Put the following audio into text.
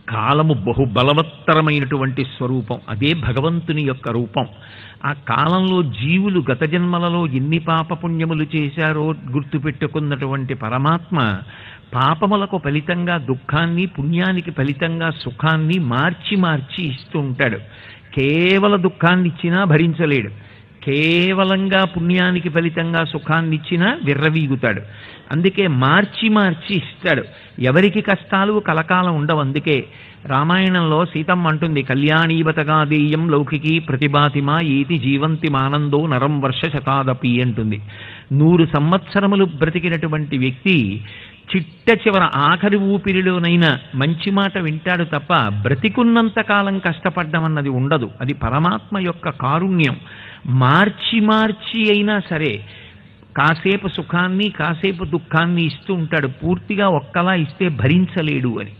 కాలము బహుబలవత్తరమైనటువంటి స్వరూపం. అదే భగవంతుని యొక్క రూపం. ఆ కాలంలో జీవులు గత జన్మలలో ఎన్ని పాపపుణ్యములు చేశారో గుర్తుపెట్టుకున్నటువంటి పరమాత్మ పాపములకు ఫలితంగా దుఃఖాన్ని, పుణ్యానికి ఫలితంగా సుఖాన్ని మార్చి మార్చి ఇస్తూ ఉంటాడు. కేవల దుఃఖాన్ని ఇచ్చినా భరించలేడు, కేవలంగా పుణ్యానికి ఫలితంగా సుఖాన్ని ఇచ్చినా విర్రవీగుతాడు. అందుకే మార్చి మార్చి ఇస్తాడు. ఎవరికి కష్టాలు కలకాలం ఉండవు. అందుకే రామాయణంలో సీతమ్మ అంటుంది, కళ్యాణీవతగా దేయం లౌకికీ ప్రతిభాతిమా ఏతి జీవంతి మానందో నరం వర్ష శతాదపి అంటుంది. 100 సంవత్సరములు బ్రతికినటువంటి వ్యక్తి చిట్ట చివర ఆఖరి ఊపిరిలోనైనా మంచి మాట వింటాడు తప్ప బ్రతికున్నంత కాలం కష్టపడ్డం అన్నది ఉండదు. అది పరమాత్మ యొక్క కారుణ్యం. మార్చి మార్చి అయినా సరే కాసేపు సుఖాన్ని కాసేపు దుఃఖాన్ని ఇస్తూ ఉంటాడు. పూర్తిగా ఒక్కలా ఇస్తే భరించలేడు అని.